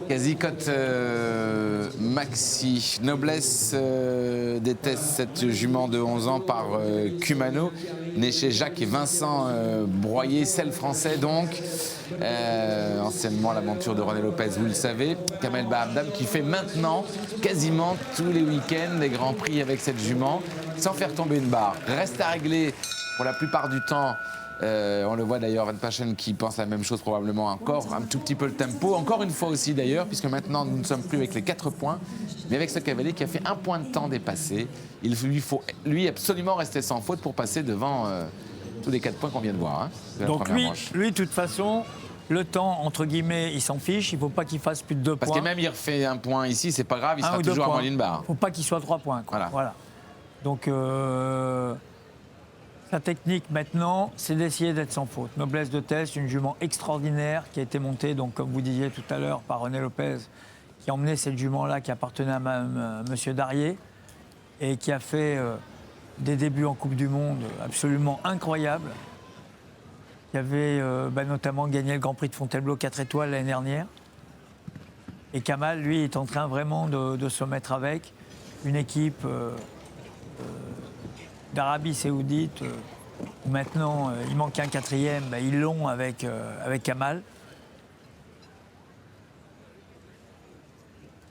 Quasi cote maxi. Noblesse déteste cette jument de 11 ans par Kumano, née chez Jacques et Vincent Broyer, celle français donc. Anciennement l'aventure de René Lopez, vous le savez. Kamel Bahamdam qui fait maintenant quasiment tous les week-ends des grands prix avec cette jument, sans faire tomber une barre. Reste à régler pour la plupart du temps. On le voit d'ailleurs, Van Passion qui pense la même chose probablement encore, un tout petit peu le tempo, encore une fois aussi d'ailleurs, puisque maintenant nous ne sommes plus avec les 4 points, mais avec ce cavalier qui a fait un point de temps dépassé. Il lui faut absolument rester sans faute pour passer devant tous les 4 points qu'on vient de voir. Donc lui, de toute façon, le temps, entre guillemets, il s'en fiche, il ne faut pas qu'il fasse plus de 2 points. Parce que même il refait un point ici, c'est pas grave, il sera toujours à moins d'une barre. Il ne faut pas qu'il soit 3 points. Voilà. Donc... sa technique maintenant, c'est d'essayer d'être sans faute. Noblesse de test, une jument extraordinaire qui a été montée, donc, comme vous disiez tout à l'heure, par René Lopez, qui a emmené cette jument-là qui appartenait à M. Darrier et qui a fait des débuts en Coupe du Monde absolument incroyables. Qui avait notamment gagné le Grand Prix de Fontainebleau 4 étoiles l'année dernière. Et Kamal, lui, est en train vraiment de se mettre avec une équipe... d'Arabie Saoudite, où maintenant il manque un 4e, ils l'ont avec Kamal.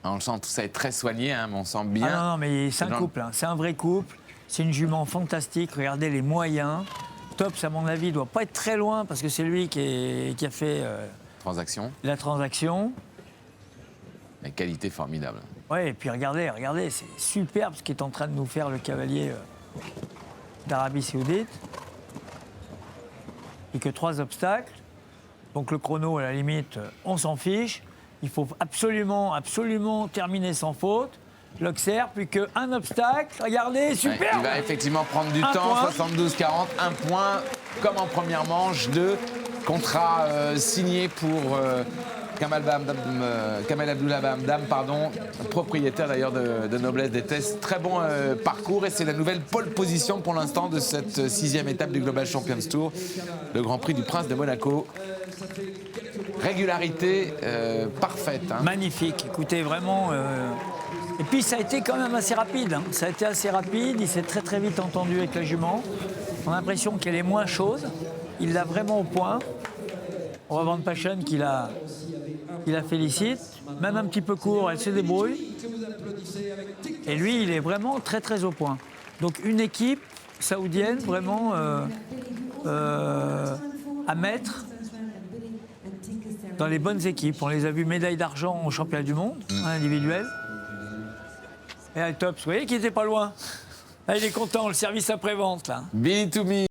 On le sent, tout ça est très soigné, mais on sent bien. Ah non, mais c'est un couple, c'est un vrai couple. C'est une jument fantastique, regardez les moyens. Tops, à mon avis, ne doit pas être très loin, parce que c'est lui qui a fait la transaction. La qualité formidable. Oui, et puis regardez, c'est superbe ce qu'est en train de nous faire le cavalier... d'Arabie Saoudite, et que 3 obstacles. Donc le chrono, à la limite, on s'en fiche. Il faut absolument terminer sans faute. L'Auxerre, plus qu'un obstacle. Regardez, super. Ouais, il va effectivement prendre du temps, 72-40, un point, comme en première manche, 2 contrats signés pour... Kamel Abdullah Bahamdam, propriétaire d'ailleurs de Noblesse des Tests. Très bon parcours et c'est la nouvelle pole position pour l'instant de cette 6e étape du Global Champions Tour, le Grand Prix du Prince de Monaco. Régularité parfaite. Magnifique, écoutez, vraiment... Et puis ça a été quand même assez rapide. Ça a été assez rapide, il s'est très vite entendu avec la jument. On a l'impression qu'elle est moins chose. Il l'a vraiment au point. On va voir Van Passion qui la félicite. Même un petit peu court, elle se débrouille. Et lui, il est vraiment très au point. Donc une équipe saoudienne vraiment à mettre dans les bonnes équipes. On les a vus médaille d'argent au championnat du monde individuel. Et Al Tops, vous voyez qu'il n'était pas loin. Là, il est content, le service après-vente. Billy to me.